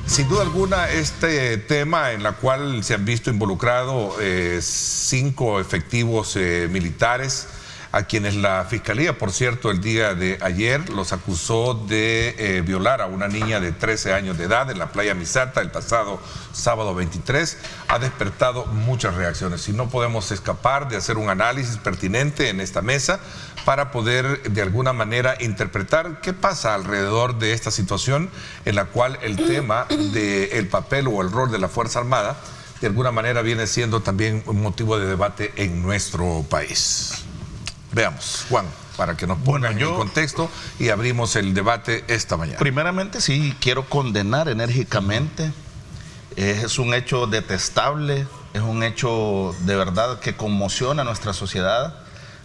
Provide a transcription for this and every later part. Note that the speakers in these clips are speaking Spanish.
Sin duda alguna, este tema en el cual se han visto involucrados 5 efectivos militares, a quienes la Fiscalía, por cierto, el día de ayer los acusó de violar a una niña de 13 años de edad en la playa Misata el pasado sábado 23, ha despertado muchas reacciones y no podemos escapar de hacer un análisis pertinente en esta mesa para poder de alguna manera interpretar qué pasa alrededor de esta situación en la cual el tema del papel o el rol de la Fuerza Armada de alguna manera viene siendo también un motivo de debate en nuestro país. Veamos, Juan, para que nos pongan en contexto y abrimos el debate esta mañana. Primeramente, sí, quiero condenar enérgicamente. Es un hecho detestable, es un hecho de verdad que conmociona a nuestra sociedad,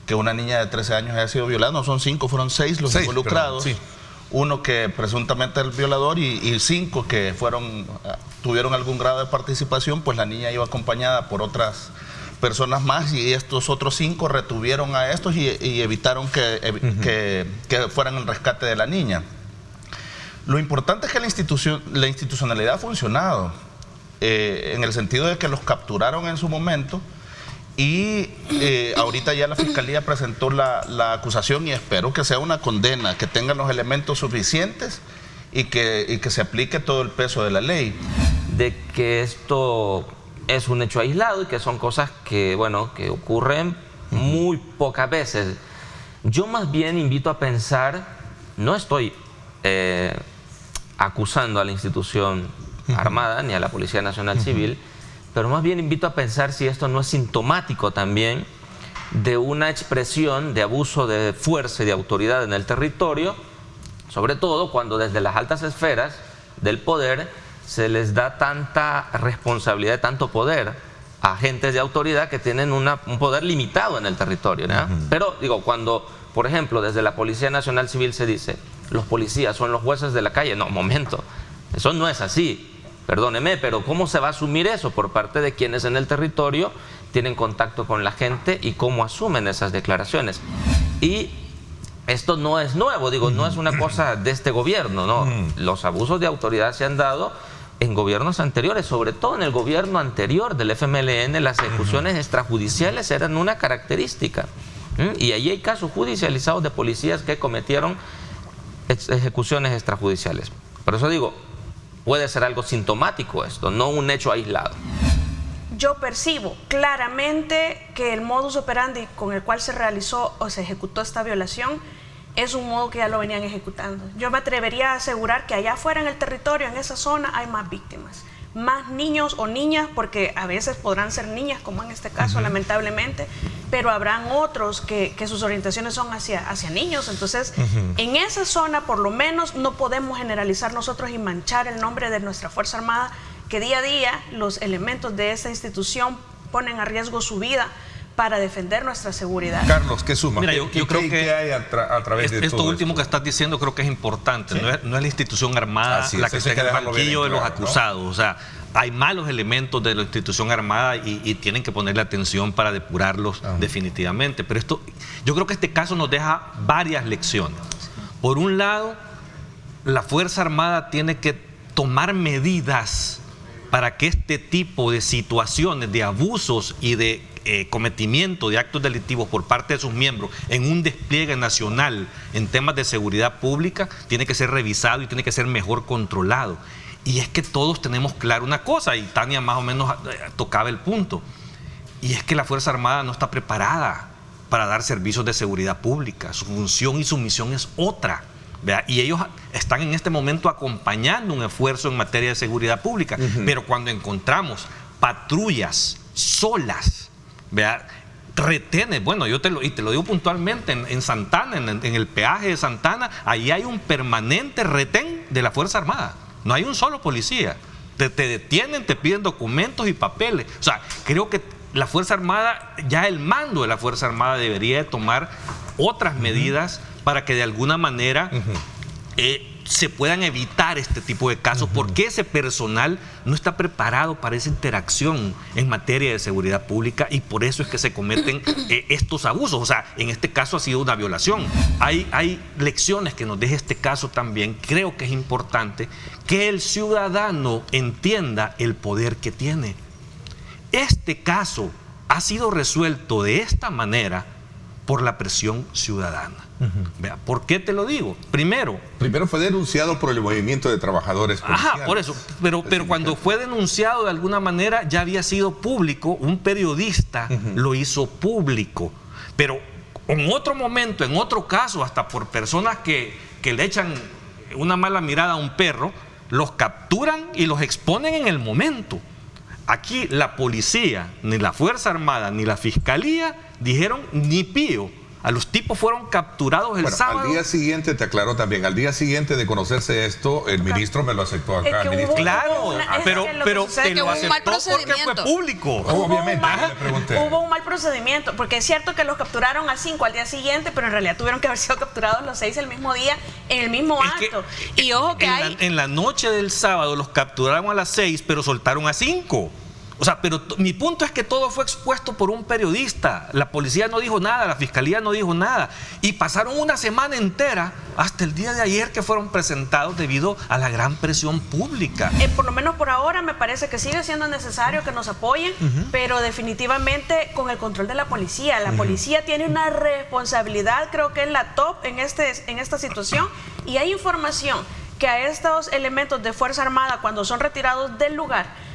que una niña de 13 años haya sido violada. No son 5, fueron 6 los involucrados. Perdón, sí. Uno que presuntamente es el violador y 5 que tuvieron algún grado de participación, pues la niña iba acompañada por otras personas más y estos otros 5 retuvieron a estos y evitaron que fueran el rescate de la niña. Lo importante es que la institucionalidad ha funcionado, en el sentido de que los capturaron en su momento y ahorita ya la Fiscalía presentó la acusación y espero que sea una condena, que tengan los elementos suficientes y que se aplique todo el peso de la ley. De que esto es un hecho aislado y que son cosas que, bueno, que ocurren muy pocas veces. Yo más bien invito a pensar, no estoy acusando a la institución armada ni a la Policía Nacional Civil, pero más bien invito a pensar si esto no es sintomático también de una expresión de abuso de fuerza y de autoridad en el territorio, sobre todo cuando desde las altas esferas del poder se les da tanta responsabilidad, tanto poder a agentes de autoridad que tienen un poder limitado en el territorio, ¿no? Pero digo, cuando, por ejemplo, desde la Policía Nacional Civil se dice, los policías son los jueces de la calle, no, momento, eso no es así, perdóneme, pero ¿cómo se va a asumir eso por parte de quienes en el territorio tienen contacto con la gente y cómo asumen esas declaraciones? Y esto no es nuevo, digo, no es una cosa de este gobierno, ¿no? Los abusos de autoridad se han dado en gobiernos anteriores, sobre todo en el gobierno anterior del FMLN, las ejecuciones extrajudiciales eran una característica. Y ahí hay casos judicializados de policías que cometieron ejecuciones extrajudiciales. Por eso digo, puede ser algo sintomático esto, no un hecho aislado. Yo percibo claramente que el modus operandi con el cual se realizó o se ejecutó esta violación es un modo que ya lo venían ejecutando. Yo me atrevería a asegurar que allá afuera en el territorio, en esa zona, hay más víctimas, más niños o niñas, porque a veces podrán ser niñas, como en este caso, lamentablemente, pero habrán otros que sus orientaciones son hacia niños. Entonces, en esa zona, por lo menos, no podemos generalizar nosotros y manchar el nombre de nuestra Fuerza Armada, que día a día los elementos de esta institución ponen a riesgo su vida para defender nuestra seguridad. Carlos, ¿qué suma? Mira, yo creo que hay a través de esto todo último esto que estás diciendo creo que es importante. ¿Sí? No es la institución armada la que está en el banquillo de los acusados. ¿No? O sea, hay malos elementos de la institución armada y tienen que ponerle atención para depurarlos definitivamente. Pero yo creo que este caso nos deja varias lecciones. Por un lado, la Fuerza Armada tiene que tomar medidas para que este tipo de situaciones de abusos y de cometimiento de actos delictivos por parte de sus miembros en un despliegue nacional en temas de seguridad pública tiene que ser revisado y tiene que ser mejor controlado. Y es que todos tenemos claro una cosa, y Tania más o menos tocaba el punto, y es que la Fuerza Armada no está preparada para dar servicios de seguridad pública. Su función y su misión es otra, ¿verdad? Y ellos están en este momento acompañando un esfuerzo en materia de seguridad pública, pero cuando encontramos patrullas solas, ¿verdad? Retenes, bueno, te lo digo puntualmente, en Santana, en el peaje de Santana, ahí hay un permanente retén de la Fuerza Armada. No hay un solo policía. Te detienen, te piden documentos y papeles. O sea, creo que la Fuerza Armada, ya el mando de la Fuerza Armada debería de tomar otras medidas para que de alguna manera se puedan evitar este tipo de casos, porque ese personal no está preparado para esa interacción en materia de seguridad pública, y por eso es que se cometen estos abusos. O sea, en este caso ha sido una violación. Hay lecciones que nos deja este caso también. Creo que es importante que el ciudadano entienda el poder que tiene. Este caso ha sido resuelto de esta manera por la presión ciudadana. Vea, ¿por qué te lo digo? Primero fue denunciado por el movimiento de trabajadores policiales. Por eso, pero cuando fue denunciado de alguna manera ya había sido público, un periodista lo hizo público, pero en otro momento, en otro caso, hasta por personas que le echan una mala mirada a un perro, los capturan y los exponen en el momento. Aquí la policía, ni la Fuerza Armada, ni la Fiscalía dijeron ni pío. A los tipos fueron capturados el sábado. Al día siguiente, te aclaró también, al día siguiente de conocerse esto, el ministro me lo aceptó acá. Claro, pero te lo aceptó porque fue público. Obviamente, le pregunté. Hubo un mal procedimiento, porque es cierto que los capturaron a 5 al día siguiente, pero en realidad tuvieron que haber sido capturados los 6 el mismo día, en el mismo acto. Y ojo que en la noche del sábado los capturaron a las 6, pero soltaron a 5. O sea, pero mi punto es que todo fue expuesto por un periodista. La policía no dijo nada, la fiscalía no dijo nada. Y pasaron una semana entera hasta el día de ayer que fueron presentados debido a la gran presión pública. Por lo menos por ahora me parece que sigue siendo necesario que nos apoyen, pero definitivamente con el control de la policía. La policía tiene una responsabilidad, creo que es la top en esta situación, y hay información que a estos elementos de Fuerza Armada, cuando son retirados del lugar,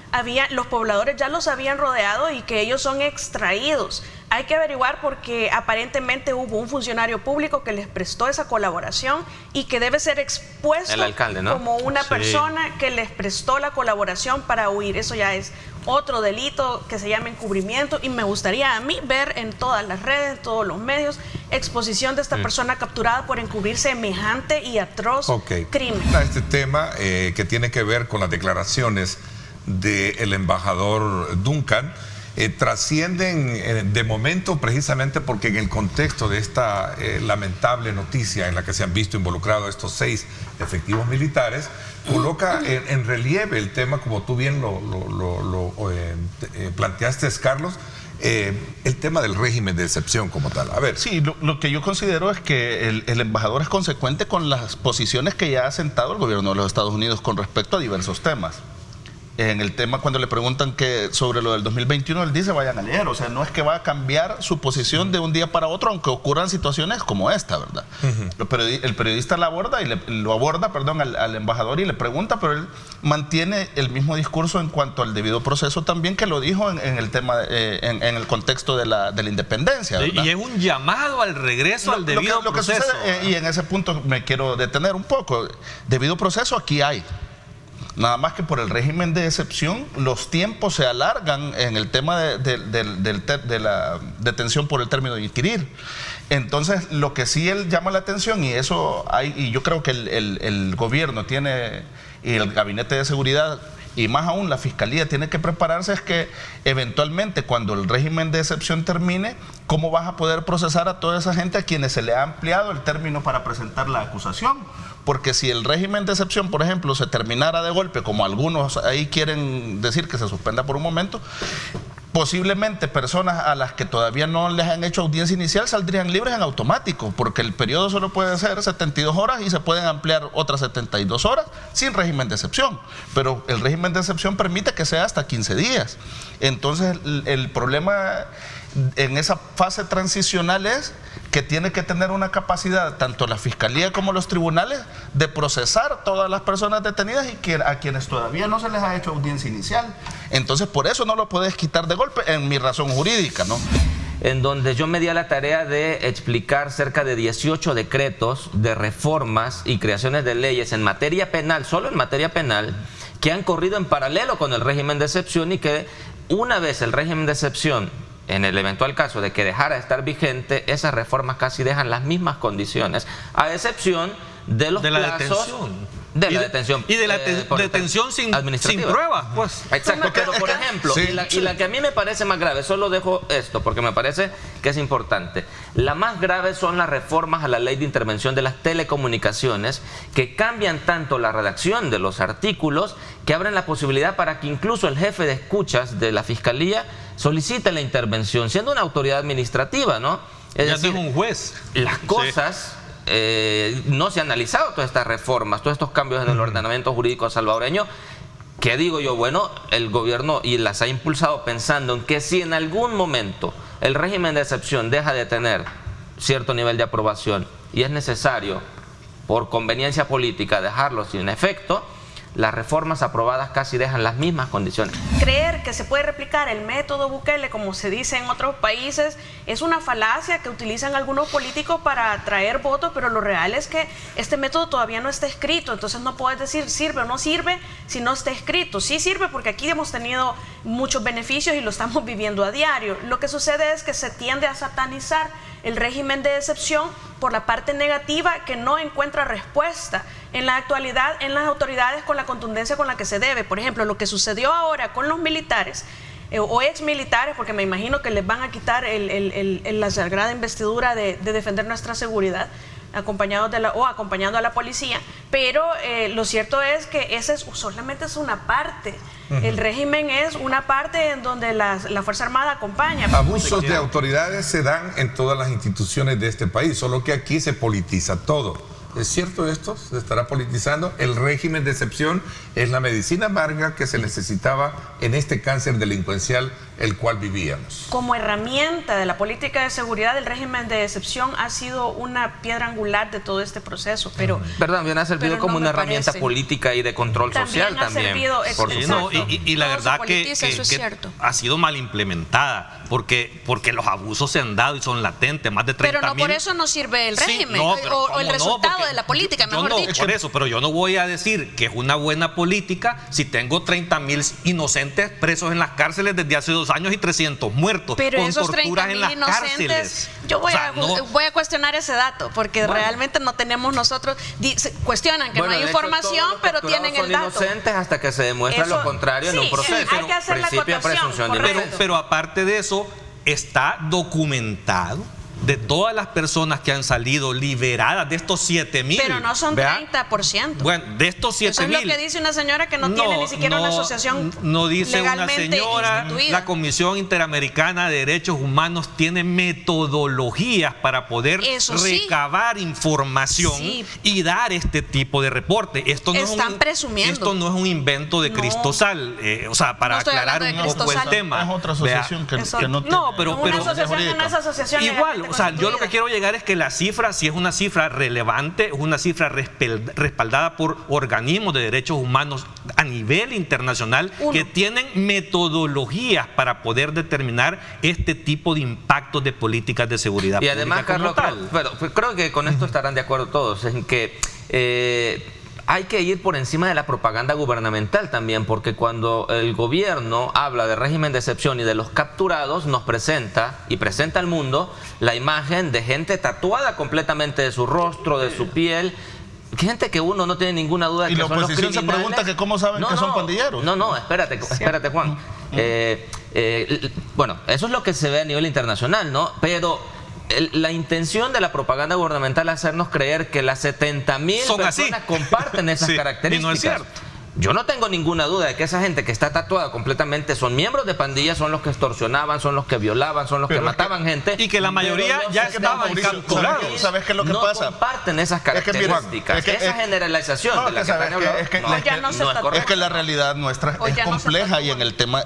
los pobladores ya los habían rodeado y que ellos son extraídos. Hay que averiguar porque aparentemente hubo un funcionario público que les prestó esa colaboración y que debe ser expuesto el alcalde, ¿no? como una persona que les prestó la colaboración para huir. Eso ya es otro delito que se llama encubrimiento, y me gustaría a mí ver en todas las redes, en todos los medios, exposición de esta persona capturada por encubrir semejante y atroz crimen. Este tema que tiene que ver con las declaraciones del embajador Duncan trascienden de momento, precisamente porque en el contexto de esta lamentable noticia en la que se han visto involucrados estos 6 efectivos militares, coloca en relieve el tema, como tú bien lo planteaste, Carlos, el tema del régimen de excepción como tal. A ver. Sí, lo que yo considero es que el embajador es consecuente con las posiciones que ya ha sentado el gobierno de los Estados Unidos con respecto a diversos temas. En el tema, cuando le preguntan sobre lo del 2021, él dice, vayan a leer. O sea, no es que va a cambiar su posición de un día para otro, aunque ocurran situaciones como esta, ¿verdad? El periodista lo aborda al embajador y le pregunta, pero él mantiene el mismo discurso en cuanto al debido proceso también, que lo dijo en el tema, en el contexto de la independencia, ¿verdad? Y es un llamado al regreso al debido proceso. Y en ese punto me quiero detener un poco. Debido proceso aquí hay. Nada más que por el régimen de excepción, los tiempos se alargan en el tema de la detención por el término de inquirir. Entonces, lo que sí él llama la atención, y yo creo que el gobierno tiene, y el gabinete de seguridad, y más aún la fiscalía tiene que prepararse, es que eventualmente cuando el régimen de excepción termine, ¿cómo vas a poder procesar a toda esa gente a quienes se le ha ampliado el término para presentar la acusación? Porque si el régimen de excepción, por ejemplo, se terminara de golpe, como algunos ahí quieren decir que se suspenda por un momento, posiblemente personas a las que todavía no les han hecho audiencia inicial saldrían libres en automático, porque el periodo solo puede ser 72 horas y se pueden ampliar otras 72 horas sin régimen de excepción. Pero el régimen de excepción permite que sea hasta 15 días. Entonces, el problema en esa fase transicional es que tiene que tener una capacidad, tanto la fiscalía como los tribunales, de procesar todas las personas detenidas y a quienes todavía no se les ha hecho audiencia inicial. Entonces, por eso no lo puedes quitar de golpe, en mi razón jurídica, ¿no? En donde yo me di a la tarea de explicar cerca de 18 decretos de reformas y creaciones de leyes en materia penal, solo en materia penal, que han corrido en paralelo con el régimen de excepción, y que una vez el régimen de excepción, en el eventual caso de que dejara de estar vigente, esas reformas casi dejan las mismas condiciones, a excepción de los plazos de la detención. Y de la detención sin pruebas, pues. Exacto, pero por ejemplo, sí, y la que a mí me parece más grave, solo dejo esto porque me parece que es importante. La más grave son las reformas a la ley de intervención de las telecomunicaciones que cambian tanto la redacción de los artículos que abren la posibilidad para que incluso el jefe de escuchas de la Fiscalía solicite la intervención, siendo una autoridad administrativa, ¿no? Es decir, un juez. Las cosas... no se han analizado todas estas reformas, todos estos cambios en el ordenamiento jurídico salvadoreño, que digo yo, bueno, el gobierno y las ha impulsado pensando en que si en algún momento el régimen de excepción deja de tener cierto nivel de aprobación y es necesario, por conveniencia política, dejarlo sin efecto, las reformas aprobadas casi dejan las mismas condiciones. Creer que se puede replicar el método Bukele, como se dice en otros países, es una falacia que utilizan algunos políticos para atraer votos, pero lo real es que este método todavía no está escrito, entonces no puedes decir sirve o no sirve si no está escrito. Sí sirve porque aquí hemos tenido muchos beneficios y lo estamos viviendo a diario. Lo que sucede es que se tiende a satanizar el régimen de excepción por la parte negativa que no encuentra respuesta en la actualidad en las autoridades con la contundencia con la que se debe. Por ejemplo, lo que sucedió ahora con los militares o ex militares, porque me imagino que les van a quitar la sagrada investidura de defender nuestra seguridad, acompañando a la policía, pero lo cierto es que solamente es una parte. El régimen es una parte en donde la Fuerza Armada acompaña. Abusos de autoridades se dan en todas las instituciones de este país, solo que aquí se politiza todo. ¿Es cierto esto? ¿Se estará politizando? El régimen de excepción es la medicina amarga que se necesitaba en este cáncer delincuencial el cual vivíamos. Como herramienta de la política de seguridad, el régimen de excepción ha sido una piedra angular de todo este proceso, pero... Perdón, bien ha servido como una herramienta política y de control social también. Y la verdad que ha sido mal implementada, porque los abusos se han dado y son latentes, más de 30.000. Pero no por eso no sirve el régimen o el resultado de la política, mejor dicho. Por eso, pero yo no voy a decir que es una buena política si tengo 30.000 inocentes presos en las cárceles desde hace 2 años y 300 muertos. Pero con esos 30.000 inocentes, yo voy a cuestionar ese dato, porque realmente no tenemos nosotros, cuestionan que no hay información, pero tienen el dato. Son inocentes hasta que se demuestra lo contrario en un proceso. Sí, hay que hacer la acotación, pero aparte de eso, está documentado de todas las personas que han salido liberadas de estos 7.000. Pero no son 30%. Bueno, de estos 7.000. Eso es lo que dice una señora que no tiene ni siquiera una asociación. No dice una señora. Instituida. La Comisión Interamericana de Derechos Humanos tiene metodologías para poder recabar información y dar este tipo de reporte. Esto no esto no es un invento de Cristosal. O sea, para aclarar un poco el tema. Es otra asociación que no tiene. No, pero una asociación no es asociación igual. O sea, yo lo que quiero llegar es que la cifra, si es una cifra relevante, es una cifra respaldada por organismos de derechos humanos a nivel internacional que tienen metodologías para poder determinar este tipo de impactos de políticas de seguridad pública. Y además, Carlos, creo que con esto estarán de acuerdo todos, en que hay que ir por encima de la propaganda gubernamental también, porque cuando el gobierno habla de régimen de excepción y de los capturados, nos presenta al mundo la imagen de gente tatuada completamente de su rostro, de su piel, gente que uno no tiene ninguna duda de que son los criminales. Y la oposición se pregunta que cómo saben que son pandilleros. Espérate, Juan. Bueno, eso es lo que se ve a nivel internacional, ¿no? Pero la intención de la propaganda gubernamental es hacernos creer que las 70.000 personas comparten esas características. Y no es cierto. Yo no tengo ninguna duda de que esa gente que está tatuada completamente son miembros de pandillas, son los que extorsionaban, son los que violaban, son los que mataban gente. Y que la mayoría ya estaban capturados. ¿Sabes qué es lo que pasa? No comparten esas características. Esa generalización de la que están hablando es que la realidad nuestra es compleja y en el tema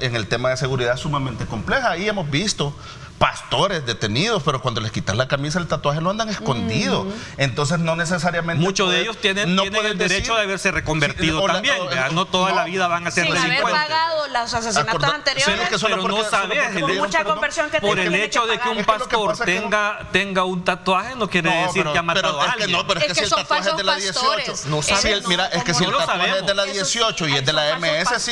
de seguridad sumamente compleja. Ahí hemos visto pastores detenidos, pero cuando les quitan la camisa, el tatuaje lo andan escondido. Entonces no necesariamente... Muchos de ellos tienen el derecho de haberse reconvertido también. No toda la vida van a ser delincuentes. Sin haber pagado los asesinatos anteriores. Pero no sabes. Por el hecho de que un pastor tenga un tatuaje no quiere decir que ha matado a alguien. No, pero es que si el tatuaje es de la 18... Mira, es que si el tatuaje es de la 18 y es de la MS, sí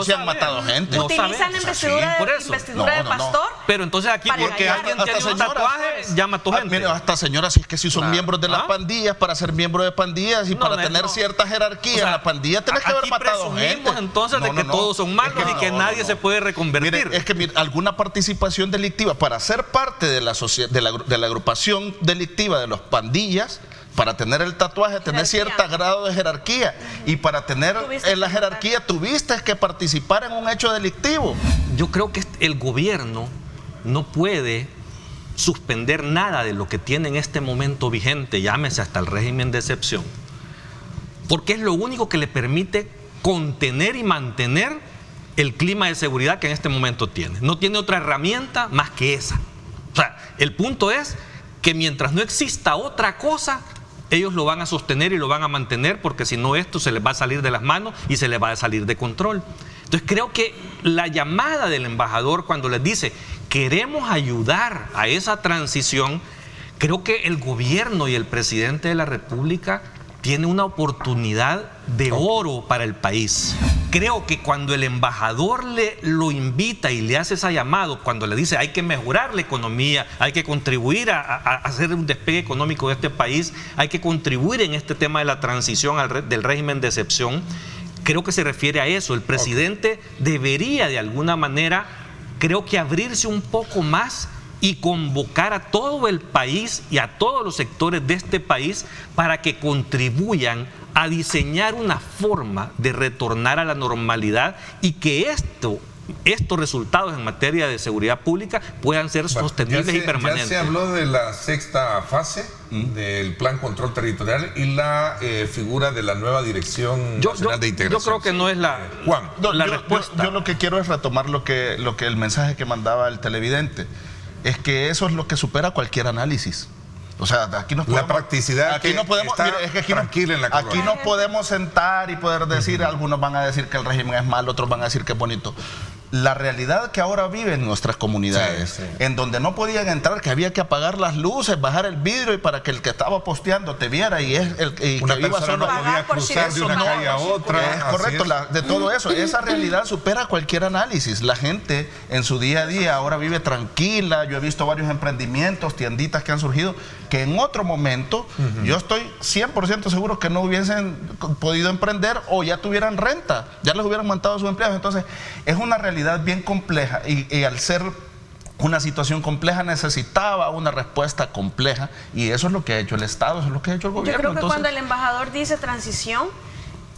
se han matado gente. Utilizan la investidura de pastor Pero entonces aquí, porque alguien tiene un tatuaje, ya mató gente. Mire, hasta señoras, si es que si son miembros de las pandillas, para ser miembro de pandillas y para tener cierta jerarquía en la pandilla, tenés que haber matado gente. Entonces de que todos son malos y que nadie se puede reconvertir. Mire, es que alguna participación delictiva, para ser parte de la agrupación delictiva de las pandillas, para tener el tatuaje, tener cierto grado de jerarquía. Y para tener en la jerarquía tuviste que participar en un hecho delictivo. Yo creo que el gobierno no puede suspender nada de lo que tiene en este momento vigente, llámese hasta el régimen de excepción, porque es lo único que le permite contener y mantener el clima de seguridad que en este momento tiene. No tiene otra herramienta más que esa. O sea, el punto es que mientras no exista otra cosa, ellos lo van a sostener y lo van a mantener, porque si no esto se les va a salir de las manos y se les va a salir de control. Entonces creo que la llamada del embajador cuando les dice queremos ayudar a esa transición, creo que el gobierno y el presidente de la República tiene una oportunidad de oro para el país. Creo que cuando el embajador lo invita y le hace esa llamada, cuando le dice hay que mejorar la economía, hay que contribuir a hacer un despegue económico de este país, hay que contribuir en este tema de la transición del régimen de excepción, creo que se refiere a eso. El presidente debería de alguna manera, creo que abrirse un poco más y convocar a todo el país y a todos los sectores de este país para que contribuyan a diseñar una forma de retornar a la normalidad y que estos resultados en materia de seguridad pública puedan ser sostenibles y permanentes. Ya se habló de la sexta fase del Plan Control Territorial y la figura de la nueva Dirección Nacional de Integración. Yo creo que no es la respuesta. Yo lo que quiero es retomar lo que el mensaje que mandaba el televidente. Es que eso es lo que supera cualquier análisis. O sea, aquí nos podemos, la practicidad aquí no podemos, está mire, es que tranquila en la colonia. Aquí nos podemos sentar y poder decir, algunos van a decir que el régimen es malo, otros van a decir que es bonito. La realidad que ahora viven nuestras comunidades, en donde no podían entrar, que había que apagar las luces, bajar el vidrio y para que el que estaba posteando te viera y es el que una iba persona solo no podía cruzar de una calle a otra. Es correcto, de todo eso. Esa realidad supera cualquier análisis. La gente en su día a día ahora vive tranquila. Yo he visto varios emprendimientos, tienditas que han surgido, que en otro momento yo estoy 100% seguro que no hubiesen podido emprender o ya tuvieran renta, ya les hubieran montado sus empleados. Entonces, es una realidad bien compleja y al ser una situación compleja necesitaba una respuesta compleja y eso es lo que ha hecho el Estado, eso es lo que ha hecho el gobierno. Yo creo que cuando el embajador dice transición,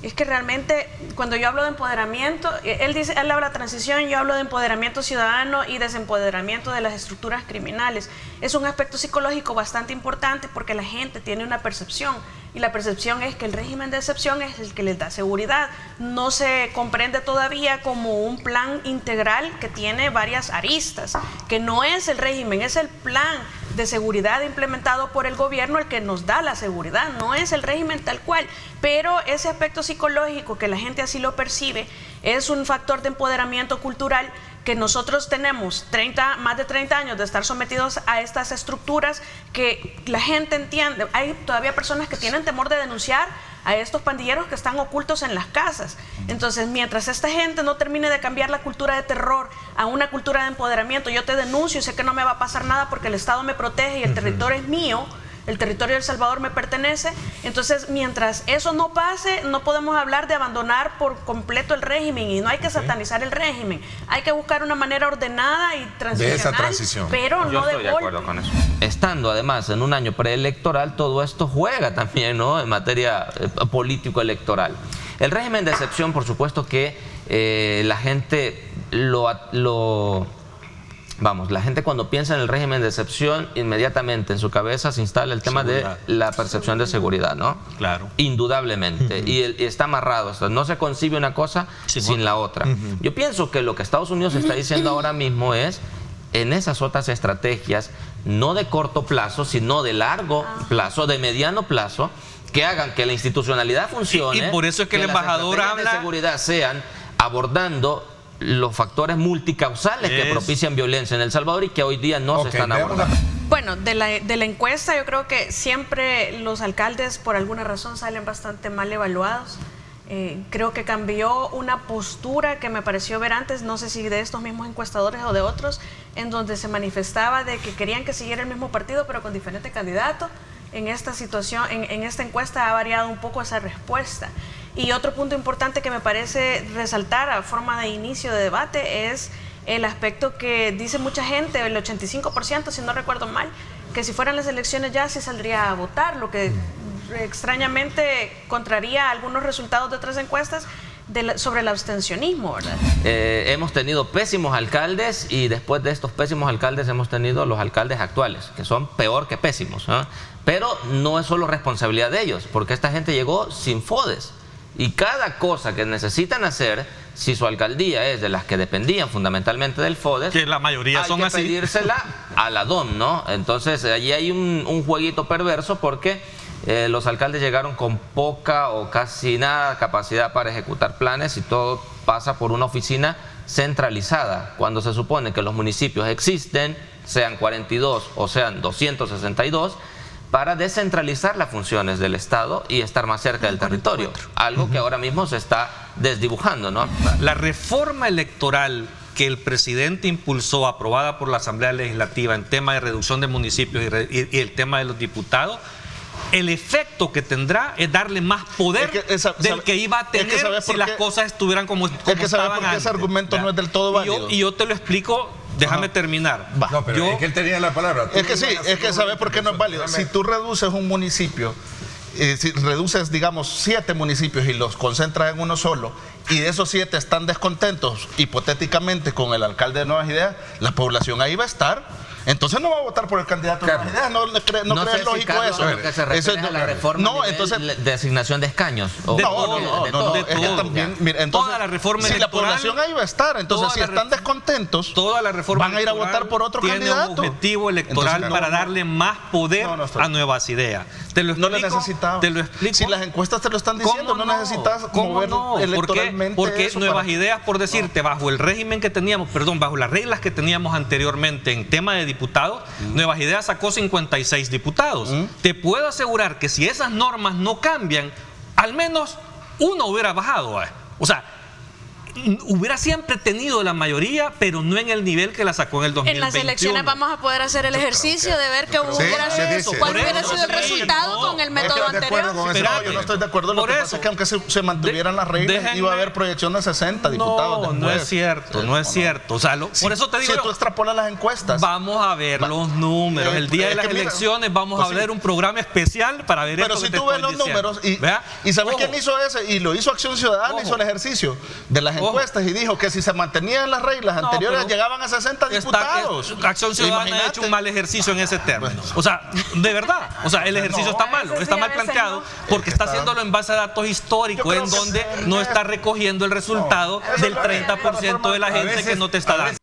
es que realmente cuando yo hablo de empoderamiento, él habla de transición, yo hablo de empoderamiento ciudadano y desempoderamiento de las estructuras criminales. Es un aspecto psicológico bastante importante porque la gente tiene una percepción y la percepción es que el régimen de excepción es el que les da seguridad. No se comprende todavía como un plan integral que tiene varias aristas, que no es el régimen, es el plan de seguridad implementado por el gobierno el que nos da la seguridad, no es el régimen tal cual, pero ese aspecto psicológico que la gente así lo percibe es un factor de empoderamiento cultural que nosotros tenemos más de 30 años de estar sometidos a estas estructuras que la gente entiende. Hay todavía personas que tienen temor de denunciar a estos pandilleros que están ocultos en las casas. Entonces, mientras esta gente no termine de cambiar la cultura de terror a una cultura de empoderamiento, yo te denuncio y sé que no me va a pasar nada porque el Estado me protege y el territorio es mío, el territorio de El Salvador me pertenece. Entonces, mientras eso no pase, no podemos hablar de abandonar por completo el régimen y no hay que satanizar el régimen. Hay que buscar una manera ordenada y transicional, de esa transición. Pero yo no estoy de acuerdo con eso. Estando además en un año preelectoral, todo esto juega también, ¿no?, en materia político-electoral. El régimen de excepción, por supuesto que la gente la gente cuando piensa en el régimen de excepción, inmediatamente en su cabeza se instala el tema de la percepción de seguridad, ¿no? Claro. Indudablemente. Y está amarrado. O sea, no se concibe una cosa sin la otra. Yo pienso que lo que Estados Unidos está diciendo ahora mismo es, en esas otras estrategias, no de corto plazo, sino de largo plazo, de mediano plazo, que hagan que la institucionalidad funcione. Y por eso es que el embajador habla de seguridad sean abordando los factores multicausales que propician violencia en El Salvador y que hoy día no se están abordando. Bueno, de la encuesta yo creo que siempre los alcaldes por alguna razón salen bastante mal evaluados. Creo que cambió una postura que me pareció ver antes, no sé si de estos mismos encuestadores o de otros, en donde se manifestaba de que querían que siguiera el mismo partido, pero con diferente candidato. En esta situación, en esta encuesta ha variado un poco esa respuesta. Y otro punto importante que me parece resaltar a forma de inicio de debate es el aspecto que dice mucha gente, el 85%, si no recuerdo mal, que si fueran las elecciones ya sí saldría a votar, lo que extrañamente contraría algunos resultados de otras encuestas sobre el abstencionismo, ¿verdad? Hemos tenido pésimos alcaldes y después de estos pésimos alcaldes hemos tenido los alcaldes actuales, que son peor que pésimos, ¿no? Pero no es solo responsabilidad de ellos, porque esta gente llegó sin FODES. Y cada cosa que necesitan hacer, si su alcaldía es de las que dependían fundamentalmente del FODES, que la mayoría son así, hay que pedírsela a la DOM, ¿no? Entonces allí hay un jueguito perverso porque los alcaldes llegaron con poca o casi nada capacidad para ejecutar planes y todo pasa por una oficina centralizada, cuando se supone que los municipios existen, sean 42 o sean 262, para descentralizar las funciones del Estado y estar más cerca del territorio, algo que ahora mismo se está desdibujando, ¿no? La reforma electoral que el presidente impulsó, aprobada por la Asamblea Legislativa en tema de reducción de municipios y el tema de los diputados, el efecto que tendrá es darle más poder del que iba a tener si las cosas estuvieran como estaban antes. Ese argumento no es del todo válido. Y yo te lo explico. Déjame terminar. No, pero es que él tenía la palabra. Es que sí, es que ¿sabes por qué no es válido? Si tú reduces un municipio, si reduces, digamos, 7 municipios y los concentras en uno solo, y de esos 7 están descontentos, hipotéticamente, con el alcalde de Nuevas Ideas, la población ahí va a estar. Entonces no va a votar por el candidato de Nuevas Ideas. No crees lógico Carlos, eso. Lo que se refiere a la reforma de asignación de escaños. No. Es que también, mira, entonces, toda la reforma si la población ahí va a estar, entonces si están descontentos, toda la reforma van a ir a votar por otro candidato. Tiene un objetivo electoral para darle más poder a Nuevas Ideas. Te lo explico. No lo necesitamos. Te lo explico. Si las encuestas te lo están diciendo, no necesitas mover electoralmente. Porque Nuevas Ideas, por decirte, bajo el régimen que teníamos, bajo las reglas que teníamos anteriormente en tema de diputados, Nuevas Ideas sacó 56 diputados. Te puedo asegurar que si esas normas no cambian, al menos uno hubiera bajado. O sea, hubiera siempre tenido la mayoría, pero no en el nivel que la sacó en el 2021. En las elecciones vamos a poder hacer el ejercicio de ver cuál hubiera sido el resultado con el método anterior. Yo no estoy de acuerdo. Lo que pasa es que aunque se mantuvieran las reglas, iba a haber proyección de 60 diputados. No es cierto, no es cierto. O sea, por eso te digo, si tú extrapolas las encuestas, vamos a ver los números. El día de las elecciones vamos a ver un programa especial para ver esto. Pero si tú ves los números y ¿sabes quién hizo ese? Y lo hizo Acción Ciudadana, hizo el ejercicio de las encuestas y dijo que si se mantenían las reglas anteriores llegaban a 60 diputados. Acción Ciudadana ha hecho un mal ejercicio en ese término. O sea, de verdad. O sea, el ejercicio está malo, está mal planteado porque está haciéndolo en base a datos históricos en donde no está recogiendo el resultado del 30% de la gente que no te está dando.